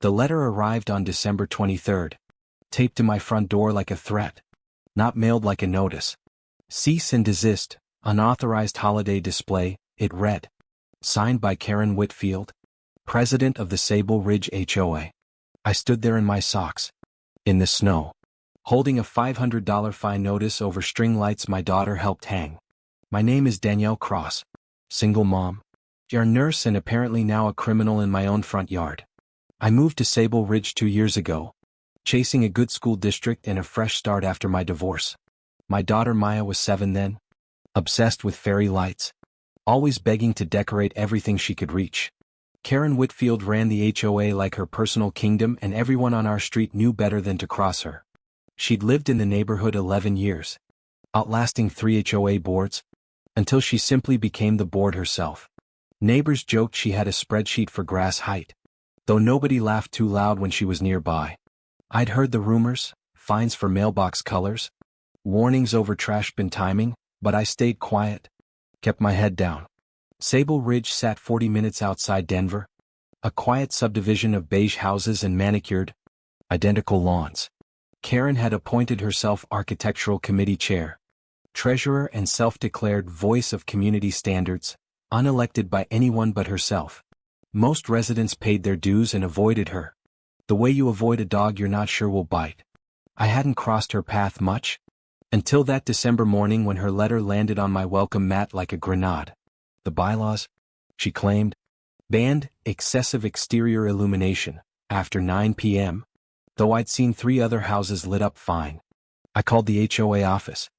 The letter arrived on December 23rd, taped to my front door like a threat, not mailed like a notice. Cease and desist, unauthorized holiday display, it read. Signed by Karen Whitfield, president of the Sable Ridge HOA. I stood there in my socks, in the snow, holding a $500 fine notice over string lights my daughter helped hang. My name is Danielle Cross, single mom, a nurse and apparently now a criminal in my own front yard. I moved to Sable Ridge 2 years ago, chasing a good school district and a fresh start after my divorce. My daughter Maya was 7 then, obsessed with fairy lights, always begging to decorate everything she could reach. Karen Whitfield ran the HOA like her personal kingdom, and everyone on our street knew better than to cross her. She'd lived in the neighborhood 11 years, outlasting 3 HOA boards, until she simply became the board herself. Neighbors joked she had a spreadsheet for grass height, though nobody laughed too loud when she was nearby. I'd heard the rumors, fines for mailbox colors, warnings over trash bin timing, but I stayed quiet, kept my head down. Sable Ridge sat 40 minutes outside Denver, a quiet subdivision of beige houses and manicured, identical lawns. Karen had appointed herself architectural committee chair, treasurer and self-declared voice of community standards, unelected by anyone but herself. Most residents paid their dues and avoided her, the way you avoid a dog you're not sure will bite. I hadn't crossed her path much, until that December morning when her letter landed on my welcome mat like a grenade. The bylaws, she claimed, banned excessive exterior illumination after 9 p.m., though I'd seen 3 other houses lit up fine. I called the HOA office,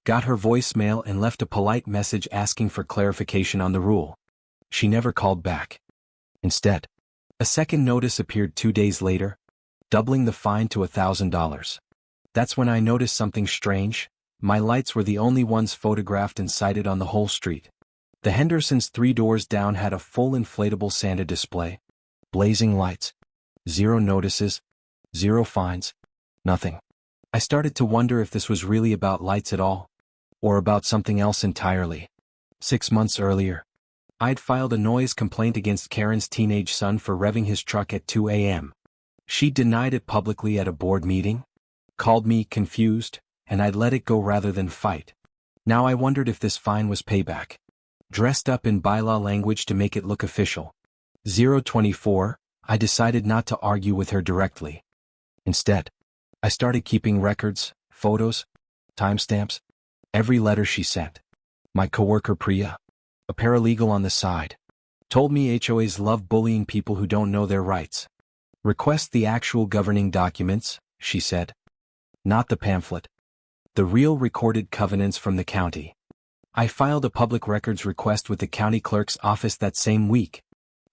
got her voicemail and left a polite message asking for clarification on the rule. She never called back. Instead, a second notice appeared 2 days later, doubling the fine to $1,000. That's when I noticed something strange. My lights were the only ones photographed and cited on the whole street. The Hendersons 3 doors down had a full inflatable Santa display. Blazing lights. 0 notices. 0 fines. Nothing. I started to wonder if this was really about lights at all, or about something else entirely. 6 months earlier, I'd filed a noise complaint against Karen's teenage son for revving his truck at 2 a.m. She denied it publicly at a board meeting, called me confused, and I'd let it go rather than fight. Now I wondered if this fine was payback, dressed up in bylaw language to make it look official. 024, I decided not to argue with her directly. Instead, I started keeping records, photos, timestamps, every letter she sent. My coworker Priya, a paralegal on the side, told me HOAs love bullying people who don't know their rights. Request the actual governing documents, she said. Not the pamphlet. The real recorded covenants from the county. I filed a public records request with the county clerk's office that same week,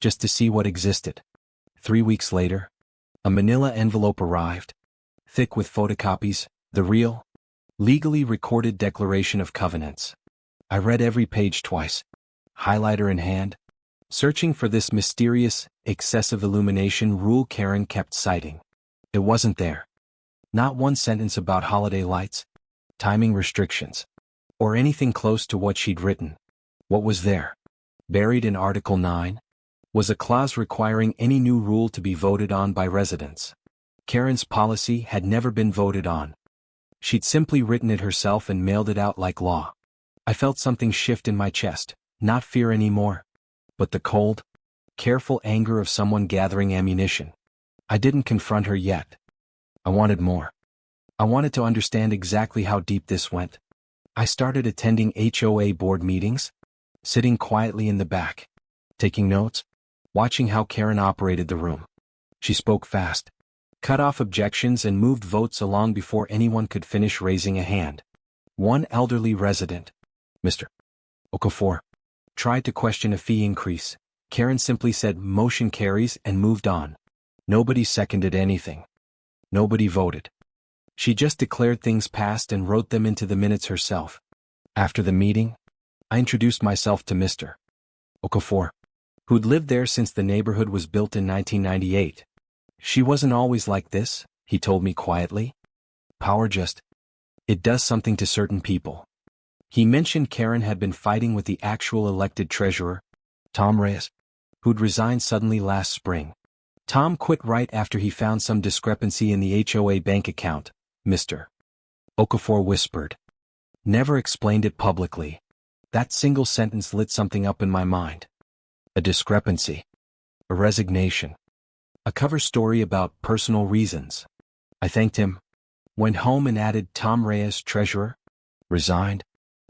just to see what existed. 3 weeks later, a manila envelope arrived, thick with photocopies, the real, legally recorded Declaration of Covenants. I read every page twice, highlighter in hand, searching for this mysterious, excessive illumination rule Karen kept citing. It wasn't there. Not one sentence about holiday lights, timing restrictions, or anything close to what she'd written. What was there, buried in Article 9, was a clause requiring any new rule to be voted on by residents. Karen's policy had never been voted on. She'd simply written it herself and mailed it out like law. I felt something shift in my chest, not fear anymore, but the cold, careful anger of someone gathering ammunition. I didn't confront her yet. I wanted more. I wanted to understand exactly how deep this went. I started attending HOA board meetings, sitting quietly in the back, taking notes, watching how Karen operated the room. She spoke fast, cut off objections and moved votes along before anyone could finish raising a hand. One elderly resident, Mr. Okafor, tried to question a fee increase. Karen simply said motion carries and moved on. Nobody seconded anything. Nobody voted. She just declared things passed and wrote them into the minutes herself. After the meeting, I introduced myself to Mr. Okafor, who'd lived there since the neighborhood was built in 1998. She wasn't always like this, he told me quietly. Power it does something to certain people. He mentioned Karen had been fighting with the actual elected treasurer, Tom Reyes, who'd resigned suddenly last spring. Tom quit right after he found some discrepancy in the HOA bank account, Mr. Okafor whispered. Never explained it publicly. That single sentence lit something up in my mind. A discrepancy. A resignation. A cover story about personal reasons. I thanked him. Went home and added Tom Reyes, treasurer. Resigned.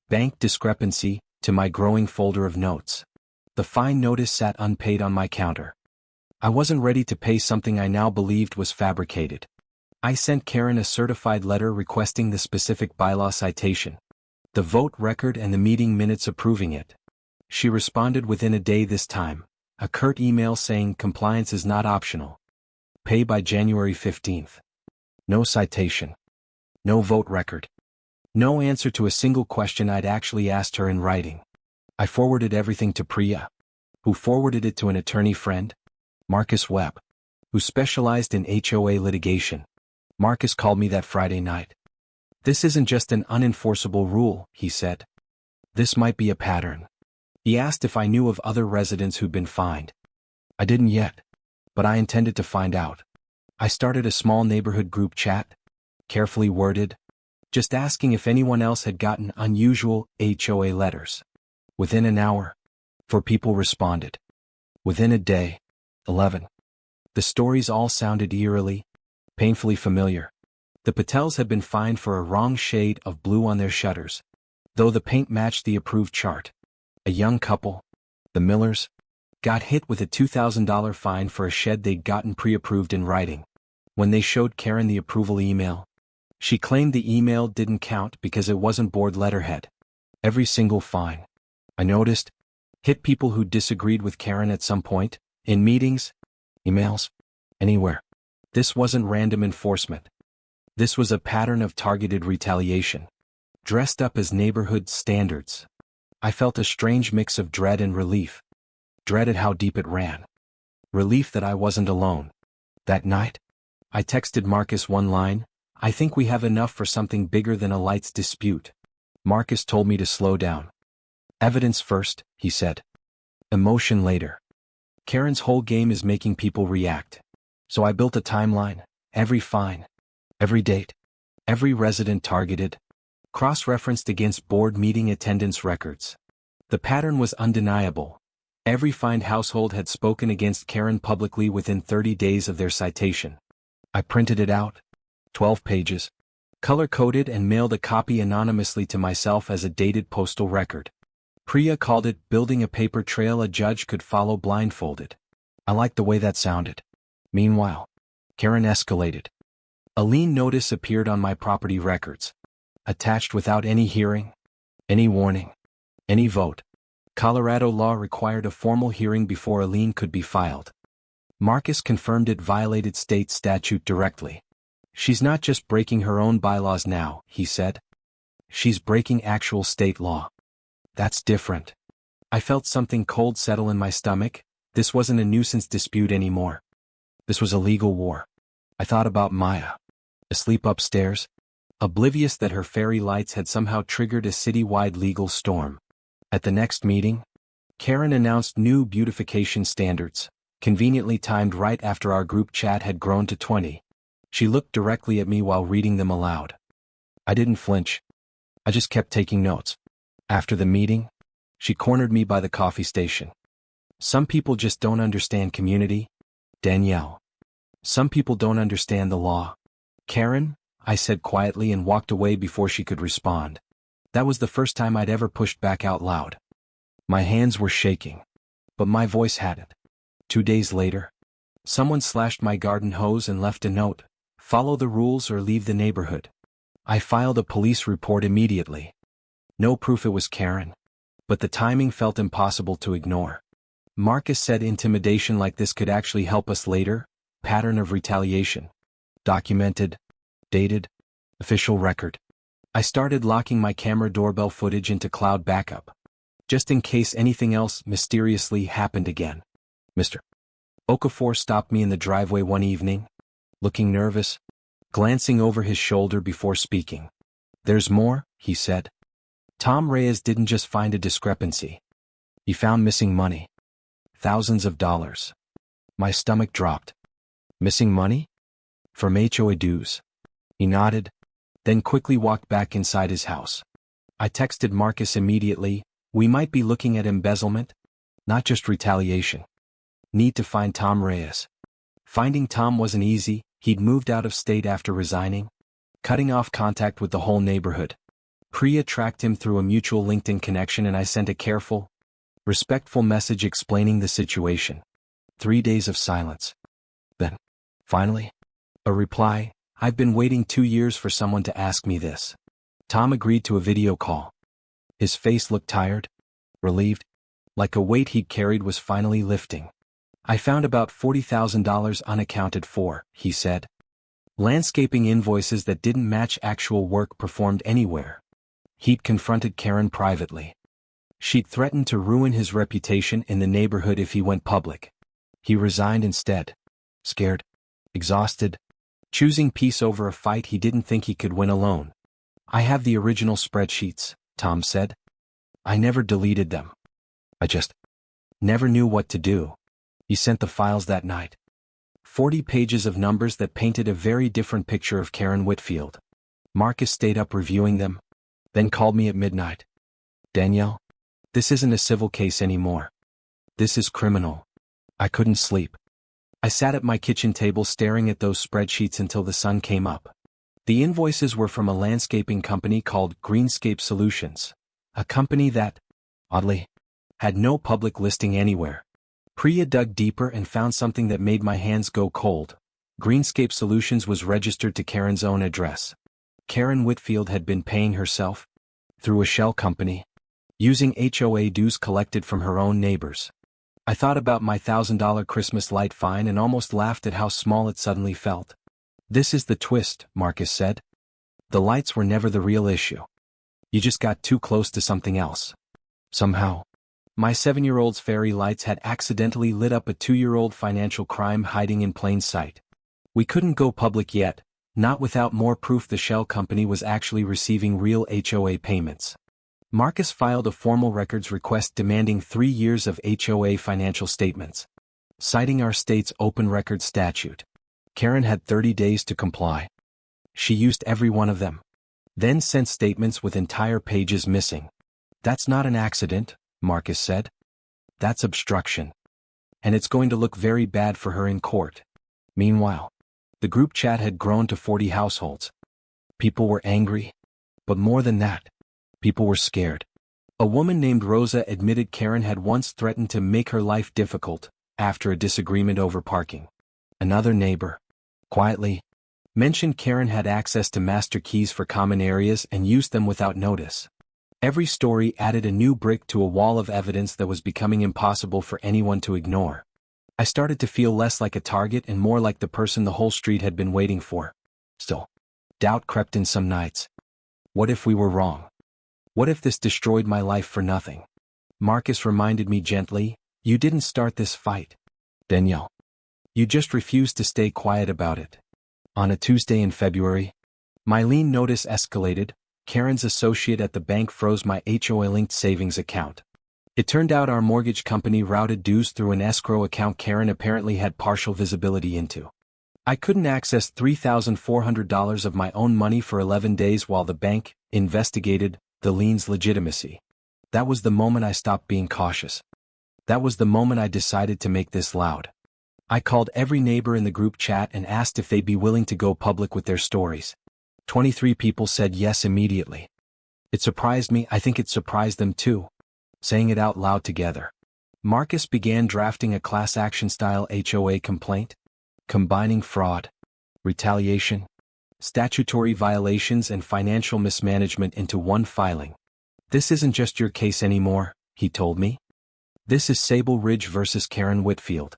Bank discrepancy to my growing folder of notes. The fine notice sat unpaid on my counter. I wasn't ready to pay something I now believed was fabricated. I sent Karen a certified letter requesting the specific bylaw citation, the vote record and the meeting minutes approving it. She responded within a day this time, a curt email saying compliance is not optional. Pay by January 15th. No citation. No vote record. No answer to a single question I'd actually asked her in writing. I forwarded everything to Priya, who forwarded it to an attorney friend, Marcus Webb, who specialized in HOA litigation. Marcus called me that Friday night. This isn't just an unenforceable rule, he said. This might be a pattern. He asked if I knew of other residents who'd been fined. I didn't yet, but I intended to find out. I started a small neighborhood group chat, carefully worded, just asking if anyone else had gotten unusual HOA letters. Within an hour, 4 people responded. Within a day, 11. The stories all sounded eerily, painfully familiar. The Patels had been fined for a wrong shade of blue on their shutters, though the paint matched the approved chart. A young couple, the Millers, got hit with a $2,000 fine for a shed they'd gotten pre-approved in writing. When they showed Karen the approval email, she claimed the email didn't count because it wasn't board letterhead. Every single fine, I noticed, hit people who disagreed with Karen at some point, in meetings, emails, anywhere. This wasn't random enforcement. This was a pattern of targeted retaliation, dressed up as neighborhood standards. I felt a strange mix of dread and relief. Dread at how deep it ran. Relief that I wasn't alone. That night, I texted Marcus one line, I think we have enough for something bigger than a lights dispute. Marcus told me to slow down. Evidence first, he said. Emotion later. Karen's whole game is making people react. So I built a timeline, every fine, every date, every resident targeted, cross-referenced against board meeting attendance records. The pattern was undeniable. Every fined household had spoken against Karen publicly within 30 days of their citation. I printed it out, 12 pages, color-coded and mailed a copy anonymously to myself as a dated postal record. Priya called it building a paper trail a judge could follow blindfolded. I liked the way that sounded. Meanwhile, Karen escalated. A lien notice appeared on my property records. Attached without any hearing, any warning, any vote. Colorado law required a formal hearing before a lien could be filed. Marcus confirmed it violated state statute directly. She's not just breaking her own bylaws now, he said. She's breaking actual state law. That's different. I felt something cold settle in my stomach. This wasn't a nuisance dispute anymore. This was a legal war. I thought about Maya, asleep upstairs, oblivious that her fairy lights had somehow triggered a citywide legal storm. At the next meeting, Karen announced new beautification standards, conveniently timed right after our group chat had grown to 20. She looked directly at me while reading them aloud. I didn't flinch. I just kept taking notes. After the meeting, she cornered me by the coffee station. Some people just don't understand community, Danielle. Some people don't understand the law. Karen, I said quietly and walked away before she could respond. That was the first time I'd ever pushed back out loud. My hands were shaking, but my voice hadn't. 2 days later, someone slashed my garden hose and left a note, follow the rules or leave the neighborhood. I filed a police report immediately. No proof it was Karen, but the timing felt impossible to ignore. Marcus said intimidation like this could actually help us later, pattern of retaliation. Documented, dated, official record. I started locking my camera doorbell footage into cloud backup, just in case anything else mysteriously happened again. Mr. Okafor stopped me in the driveway one evening, looking nervous, glancing over his shoulder before speaking. There's more, he said. Tom Reyes didn't just find a discrepancy. He found missing money. Thousands of dollars. My stomach dropped. Missing money? From HOA dues. He nodded, then quickly walked back inside his house. I texted Marcus immediately, we might be looking at embezzlement, not just retaliation. Need to find Tom Reyes. Finding Tom wasn't easy, he'd moved out of state after resigning, cutting off contact with the whole neighborhood. Priya tracked him through a mutual LinkedIn connection and I sent a careful, respectful message explaining the situation. 3 days of silence. Then, finally, a reply, I've been waiting 2 years for someone to ask me this. Tom agreed to a video call. His face looked tired, relieved, like a weight he'd carried was finally lifting. I found about $40,000 unaccounted for, he said. Landscaping invoices that didn't match actual work performed anywhere. He'd confronted Karen privately. She'd threatened to ruin his reputation in the neighborhood if he went public. He resigned instead. Scared, exhausted, choosing peace over a fight he didn't think he could win alone. I have the original spreadsheets, Tom said. I never deleted them. I just never knew what to do. He sent the files that night. 40 pages of numbers that painted a very different picture of Karen Whitfield. Marcus stayed up reviewing them, then called me at midnight. Danielle, this isn't a civil case anymore. This is criminal. I couldn't sleep. I sat at my kitchen table staring at those spreadsheets until the sun came up. The invoices were from a landscaping company called Greenscape Solutions, a company that, oddly, had no public listing anywhere. Priya dug deeper and found something that made my hands go cold. Greenscape Solutions was registered to Karen's own address. Karen Whitfield had been paying herself, through a shell company, using HOA dues collected from her own neighbors. I thought about my $1,000 Christmas light fine and almost laughed at how small it suddenly felt. This is the twist, Marcus said. The lights were never the real issue. You just got too close to something else. Somehow, my 7-year-old's fairy lights had accidentally lit up a 2-year-old financial crime hiding in plain sight. We couldn't go public yet, not without more proof the shell company was actually receiving real HOA payments. Marcus filed a formal records request demanding 3 years of HOA financial statements, citing our state's open records statute. Karen had 30 days to comply. She used every one of them, then sent statements with entire pages missing. That's not an accident, Marcus said. That's obstruction. And it's going to look very bad for her in court. Meanwhile, the group chat had grown to 40 households. People were angry, but more than that, people were scared. A woman named Rosa admitted Karen had once threatened to make her life difficult after a disagreement over parking. Another neighbor, quietly, mentioned Karen had access to master keys for common areas and used them without notice. Every story added a new brick to a wall of evidence that was becoming impossible for anyone to ignore. I started to feel less like a target and more like the person the whole street had been waiting for. Still, doubt crept in some nights. What if we were wrong? What if this destroyed my life for nothing? Marcus reminded me gently, you didn't start this fight, Danielle. You just refused to stay quiet about it. On a Tuesday in February, my lien notice escalated. Karen's associate at the bank froze my HOA-linked savings account. It turned out our mortgage company routed dues through an escrow account Karen apparently had partial visibility into. I couldn't access $3,400 of my own money for 11 days while the bank investigated the lien's legitimacy. That was the moment I stopped being cautious. That was the moment I decided to make this loud. I called every neighbor in the group chat and asked if they'd be willing to go public with their stories. 23 people said yes immediately. It surprised me, I think it surprised them too. Saying it out loud together. Marcus began drafting a class action style HOA complaint, combining fraud, retaliation, statutory violations and financial mismanagement into one filing. This isn't just your case anymore, he told me. This is Sable Ridge versus Karen Whitfield.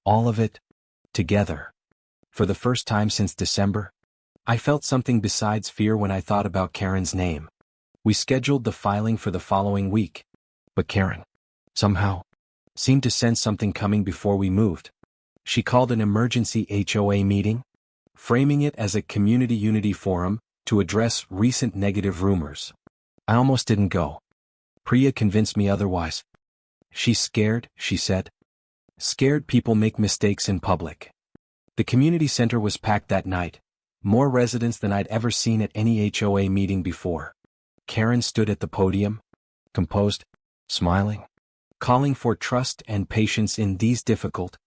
All of it, together. For the first time since December, I felt something besides fear when I thought about Karen's name. We scheduled the filing for the following week, but Karen, somehow, seemed to sense something coming before we moved. She called an emergency HOA meeting, framing it as a community unity forum to address recent negative rumors. I almost didn't go. Priya convinced me otherwise. She's scared, she said. Scared people make mistakes in public. The community center was packed that night, more residents than I'd ever seen at any HOA meeting before. Karen stood at the podium, composed, smiling, calling for trust and patience in these difficult,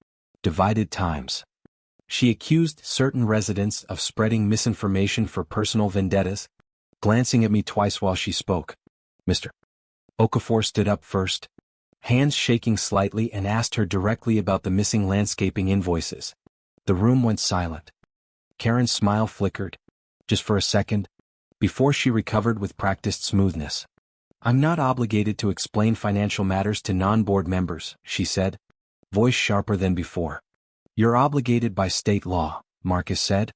divided times. She accused certain residents of spreading misinformation for personal vendettas, glancing at me twice while she spoke. Mr. Okafor stood up first, hands shaking slightly, and asked her directly about the missing landscaping invoices. The room went silent. Karen's smile flickered, just for a second, before she recovered with practiced smoothness. I'm not obligated to explain financial matters to non-board members, she said, voice sharper than before. You're obligated by state law, Marcus said,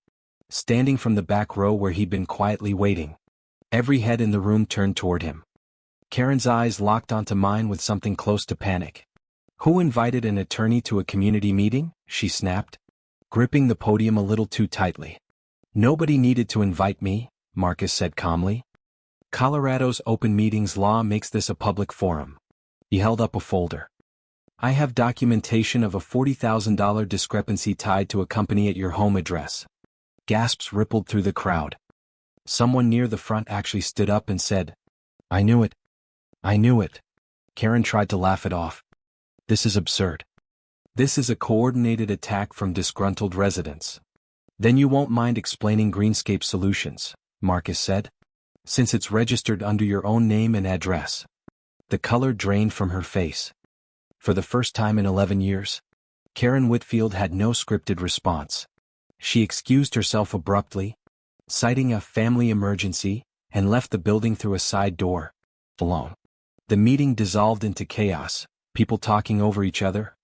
standing from the back row where he'd been quietly waiting. Every head in the room turned toward him. Karen's eyes locked onto mine with something close to panic. Who invited an attorney to a community meeting? She snapped, gripping the podium a little too tightly. Nobody needed to invite me, Marcus said calmly. Colorado's open meetings law makes this a public forum. He held up a folder. I have documentation of a $40,000 discrepancy tied to a company at your home address. Gasps rippled through the crowd. Someone near the front actually stood up and said, I knew it. I knew it. Karen tried to laugh it off. This is absurd. This is a coordinated attack from disgruntled residents. Then you won't mind explaining Greenscape Solutions, Marcus said, since it's registered under your own name and address. The color drained from her face. For the first time in 11 years, Karen Whitfield had no scripted response. She excused herself abruptly, citing a family emergency, and left the building through a side door, alone. The meeting dissolved into chaos, people talking over each other,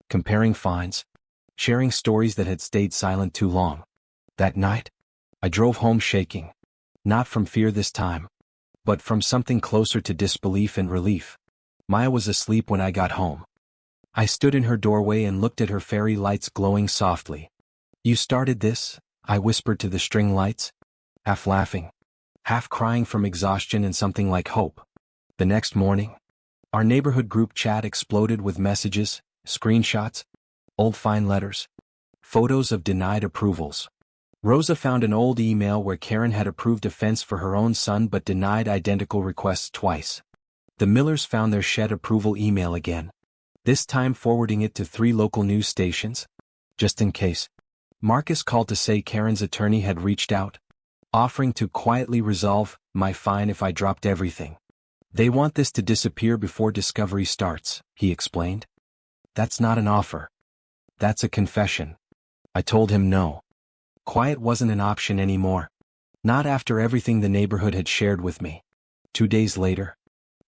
comparing finds, sharing stories that had stayed silent too long. That night, I drove home shaking, not from fear this time, but from something closer to disbelief and relief. Maya was asleep when I got home. I stood in her doorway and looked at her fairy lights glowing softly. You started this? I whispered to the string lights, half laughing, half crying from exhaustion and something like hope. The next morning, our neighborhood group chat exploded with messages, screenshots, old fine letters, photos of denied approvals. Rosa found an old email where Karen had approved a fence for her own son but denied identical requests twice. The Millers found their shed approval email again, this time forwarding it to 3 local news stations, just in case. Marcus called to say Karen's attorney had reached out, offering to quietly resolve my fine if I dropped everything. They want this to disappear before discovery starts, he explained. That's not an offer. That's a confession. I told him no. Quiet wasn't an option anymore. Not after everything the neighborhood had shared with me. 2 days later,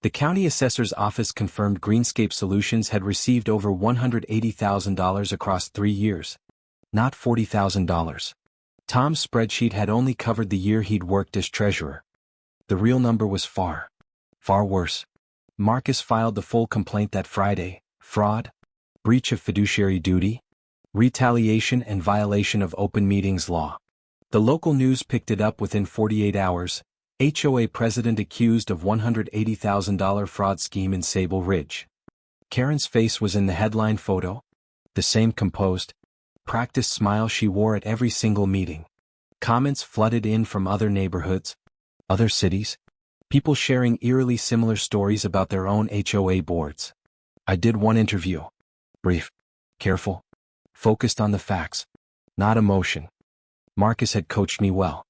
the county assessor's office confirmed Greenscape Solutions had received over $180,000 across 3 years. Not $40,000. Tom's spreadsheet had only covered the year he'd worked as treasurer. The real number was far worse. Marcus filed the full complaint that Friday: fraud, breach of fiduciary duty, retaliation and violation of open meetings law. The local news picked it up within 48 hours. HOA president accused of $180,000 fraud scheme in Sable Ridge. Karen's face was in the headline photo, the same composed, practiced smile she wore at every single meeting. Comments flooded in from other neighborhoods, other cities, people sharing eerily similar stories about their own HOA boards. I did one interview. Brief, careful, focused on the facts, not emotion. Marcus had coached me well.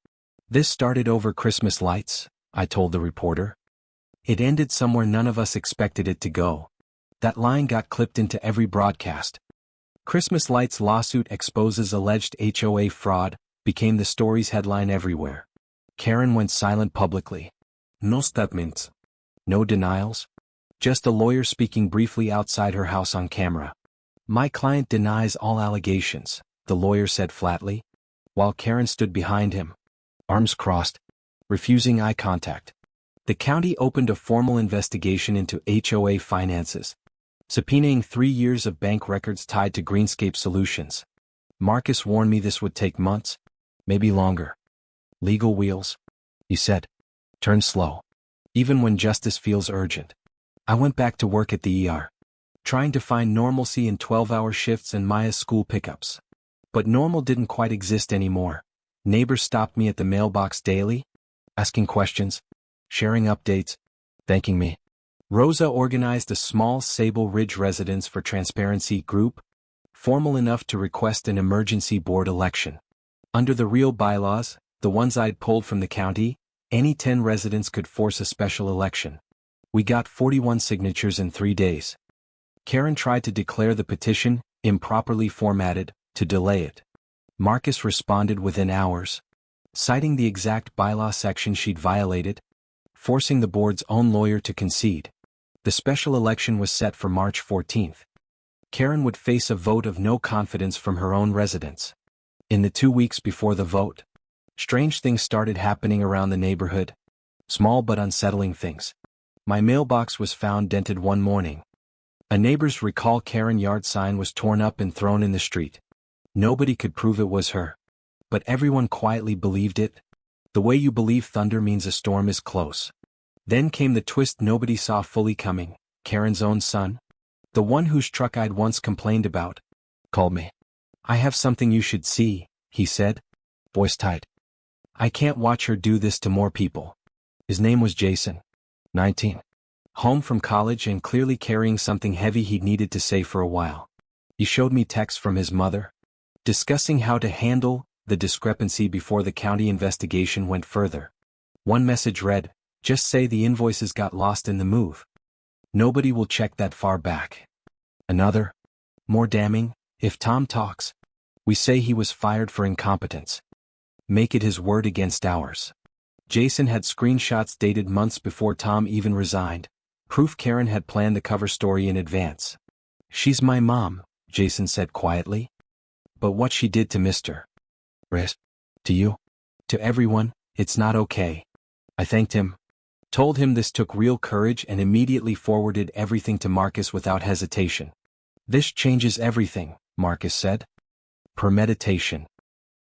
This started over Christmas lights, I told the reporter. It ended somewhere none of us expected it to go. That line got clipped into every broadcast. Christmas lights lawsuit exposes alleged HOA fraud became the story's headline everywhere. Karen went silent publicly. No statements. No denials. Just a lawyer speaking briefly outside her house on camera. My client denies all allegations, the lawyer said flatly, while Karen stood behind him, arms crossed, refusing eye contact. The county opened a formal investigation into HOA finances, subpoenaing 3 years of bank records tied to Greenscape Solutions. Marcus warned me this would take months, maybe longer. Legal wheels, he said, turn slow, even when justice feels urgent. I went back to work at the ER, trying to find normalcy in 12-hour shifts and Maya's school pickups. But normal didn't quite exist anymore. Neighbors stopped me at the mailbox daily, asking questions, sharing updates, thanking me. Rosa organized a small Sable Ridge residence for transparency group, formal enough to request an emergency board election. Under the real bylaws, the ones I'd pulled from the county, any 10 residents could force a special election. We got 41 signatures in 3 days. Karen tried to declare the petition improperly formatted, to delay it. Marcus responded within hours, citing the exact bylaw section she'd violated, forcing the board's own lawyer to concede. The special election was set for March 14th. Karen would face a vote of no confidence from her own residents. In the 2 weeks before the vote, strange things started happening around the neighborhood. Small but unsettling things. My mailbox was found dented one morning. A neighbor's recall Karen yard sign was torn up and thrown in the street. Nobody could prove it was her. But everyone quietly believed it. The way you believe thunder means a storm is close. Then came the twist nobody saw fully coming. Karen's own son, the one whose truck I'd once complained about, called me. "I have something you should see," he said, voice tight. "I can't watch her do this to more people." His name was Jason, 19. Home from college and clearly carrying something heavy he'd needed to say for a while. He showed me texts from his mother, discussing how to handle the discrepancy before the county investigation went further. One message read, "Just say the invoices got lost in the move. Nobody will check that far back." Another, more damning, "If Tom talks, we say he was fired for incompetence. Make it his word against ours." Jason had screenshots dated months before Tom even resigned, proof Karen had planned the cover story in advance. "She's my mom," Jason said quietly. "But what she did to Mr. Riss, to you, to everyone, it's not okay." I thanked him, told him this took real courage, and immediately forwarded everything to Marcus without hesitation. "This changes everything," Marcus said. "Premeditation.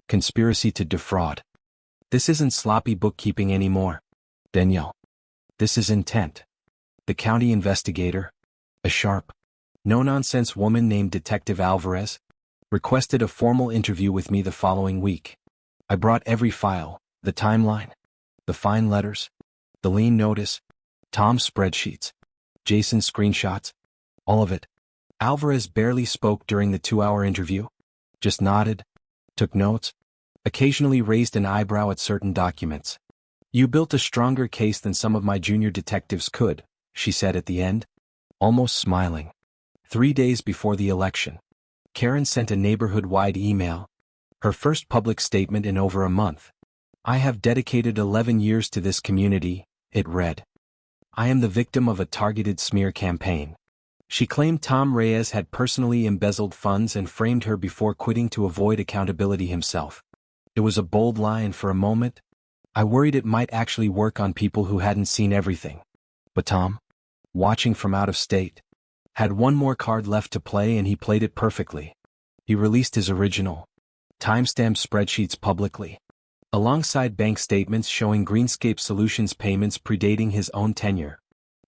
Conspiracy to defraud. This isn't sloppy bookkeeping anymore, Danielle. This is intent." The county investigator, a sharp, no-nonsense woman named Detective Alvarez, requested a formal interview with me the following week. I brought every file, the timeline, the fine letters, the lien notice, Tom's spreadsheets, Jason's screenshots, all of it. Alvarez barely spoke during the 2-hour interview, just nodded, took notes, occasionally raised an eyebrow at certain documents. "You built a stronger case than some of my junior detectives could," she said at the end, almost smiling. 3 days before the election, Karen sent a neighborhood-wide email, her first public statement in over a month. "I have dedicated 11 years to this community," it read. "I am the victim of a targeted smear campaign." She claimed Tom Reyes had personally embezzled funds and framed her before quitting to avoid accountability himself. It was a bold lie, and for a moment, I worried it might actually work on people who hadn't seen everything. But Tom, watching from out of state, had one more card left to play, and he played it perfectly. He released his original, timestamped spreadsheets publicly, alongside bank statements showing Greenscape Solutions payments predating his own tenure.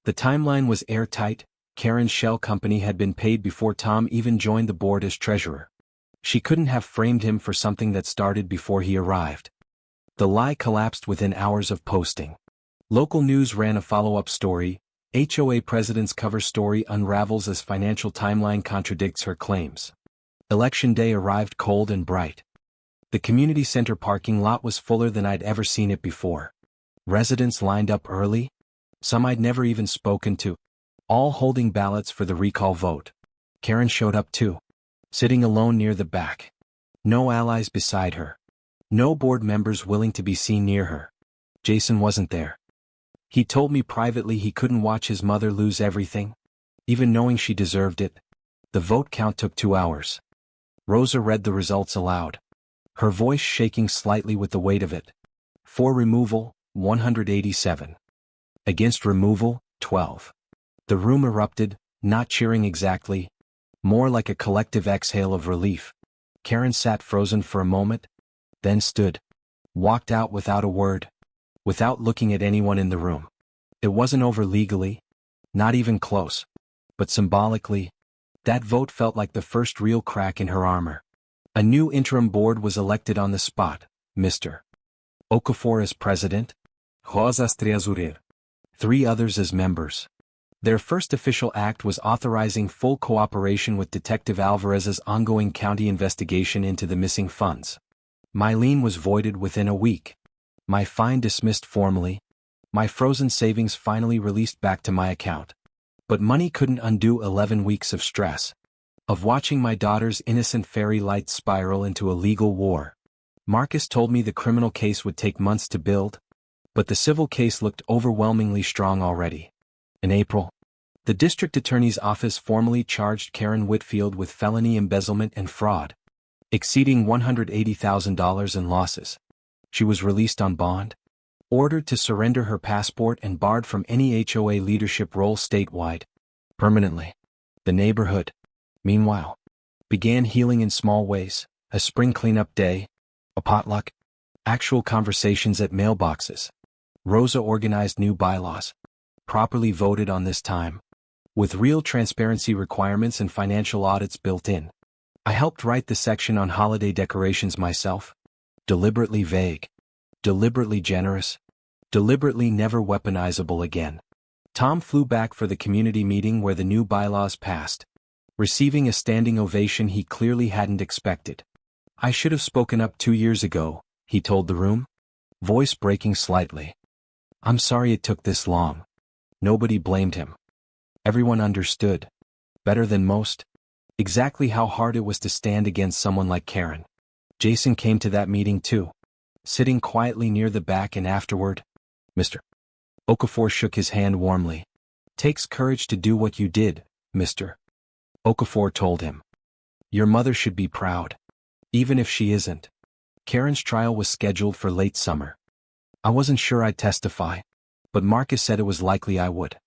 The timeline was airtight. Karen's shell company had been paid before Tom even joined the board as treasurer. She couldn't have framed him for something that started before he arrived. The lie collapsed within hours of posting. Local news ran a follow-up story. HOA president's cover story unravels as financial timeline contradicts her claims. Election day arrived cold and bright. The community center parking lot was fuller than I'd ever seen it before. Residents lined up early, some I'd never even spoken to, all holding ballots for the recall vote. Karen showed up too, sitting alone near the back. No allies beside her. No board members willing to be seen near her. Jason wasn't there. He told me privately he couldn't watch his mother lose everything, even knowing she deserved it. The vote count took 2 hours. Rosa read the results aloud, her voice shaking slightly with the weight of it. For removal, 187. Against removal, 12. The room erupted, not cheering exactly, more like a collective exhale of relief. Karen sat frozen for a moment, then stood, walked out without a word, without looking at anyone in the room. It wasn't over legally, not even close, but symbolically, that vote felt like the first real crack in her armor. A new interim board was elected on the spot, Mr. Okafor as president, three others as members. Their first official act was authorizing full cooperation with Detective Alvarez's ongoing county investigation into the missing funds. My lien was voided within a week. My fine dismissed formally. My frozen savings finally released back to my account. But money couldn't undo 11 weeks of stress. Of watching my daughter's innocent fairy light spiral into a legal war. Marcus told me the criminal case would take months to build, but the civil case looked overwhelmingly strong already. In April, the district attorney's office formally charged Karen Whitfield with felony embezzlement and fraud, exceeding $180,000 in losses. She was released on bond, ordered to surrender her passport and barred from any HOA leadership role statewide, permanently. The neighborhood, meanwhile, began healing in small ways: a spring cleanup day, a potluck, actual conversations at mailboxes. Rosa organized new bylaws, properly voted on this time, with real transparency requirements and financial audits built in. I helped write the section on holiday decorations myself. Deliberately vague, deliberately generous, deliberately never weaponizable again. Tom flew back for the community meeting where the new bylaws passed, receiving a standing ovation he clearly hadn't expected. I should have spoken up 2 years ago, he told the room, voice breaking slightly. I'm sorry it took this long. Nobody blamed him. Everyone understood, better than most, exactly how hard it was to stand against someone like Karen. Jason came to that meeting too, sitting quietly near the back, and afterward, Mr. Okafor shook his hand warmly. Takes courage to do what you did, Mr. Okafor told him. Your mother should be proud. Even if she isn't. Karen's trial was scheduled for late summer. I wasn't sure I'd testify, but Marcus said it was likely I would.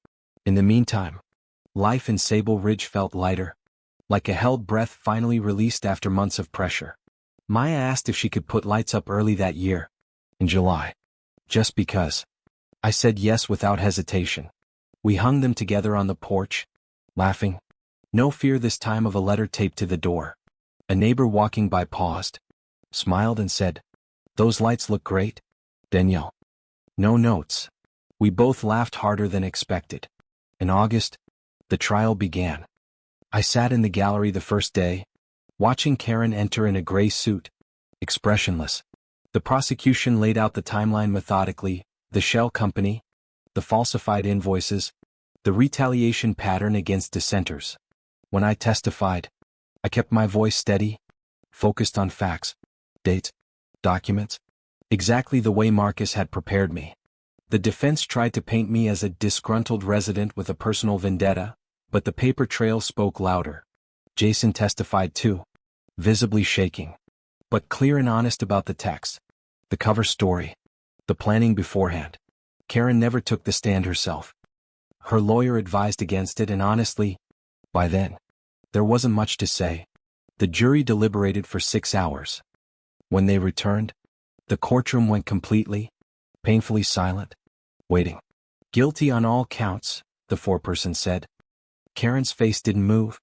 In the meantime, life in Sable Ridge felt lighter, like a held breath finally released after months of pressure. Maya asked if she could put lights up early that year, in July. Just because. I said yes without hesitation. We hung them together on the porch, laughing. No fear this time of a letter taped to the door. A neighbor walking by paused, smiled and said, "Those lights look great, Danielle." No notes. We both laughed harder than expected. In August, the trial began. I sat in the gallery the first day, watching Karen enter in a gray suit, expressionless. The prosecution laid out the timeline methodically: the shell company, the falsified invoices, the retaliation pattern against dissenters. When I testified, I kept my voice steady, focused on facts, dates, documents, exactly the way Marcus had prepared me. The defense tried to paint me as a disgruntled resident with a personal vendetta, but the paper trail spoke louder. Jason testified too, visibly shaking, but clear and honest about the text, the cover story, the planning beforehand. Karen never took the stand herself. Her lawyer advised against it, and honestly, by then, there wasn't much to say. The jury deliberated for 6 hours. When they returned, the courtroom went completely, painfully silent, waiting. Guilty on all counts, the foreperson said. Karen's face didn't move,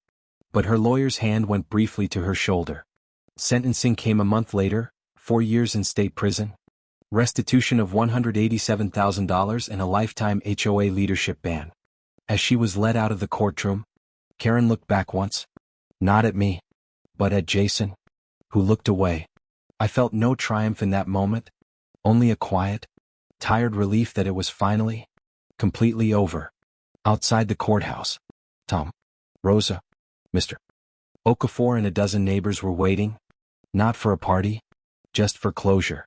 but her lawyer's hand went briefly to her shoulder. Sentencing came a month later, 4 years in state prison, restitution of $187,000 and a lifetime HOA leadership ban. As she was led out of the courtroom, Karen looked back once, not at me, but at Jason, who looked away. I felt no triumph in that moment, only a quiet, tired relief that it was finally, completely over. Outside the courthouse, Tom, Rosa, Mr. Okafor and a dozen neighbors were waiting, not for a party, just for closure.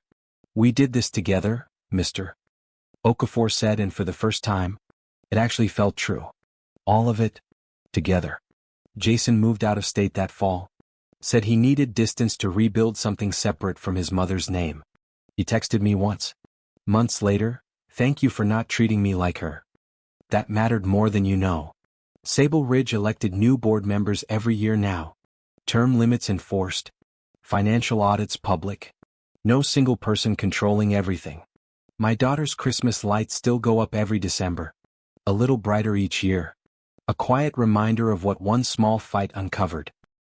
We did this together, Mr. Okafor said, and for the first time, it actually felt true. All of it, together. Jason moved out of state that fall, said he needed distance to rebuild something separate from his mother's name. He texted me once, months later, "Thank you for not treating me like her. That mattered more than you know." Sable Ridge elected new board members every year now. Term limits enforced. Financial audits public. No single person controlling everything. My daughter's Christmas lights still go up every December. A little brighter each year. A quiet reminder of what one small fight uncovered.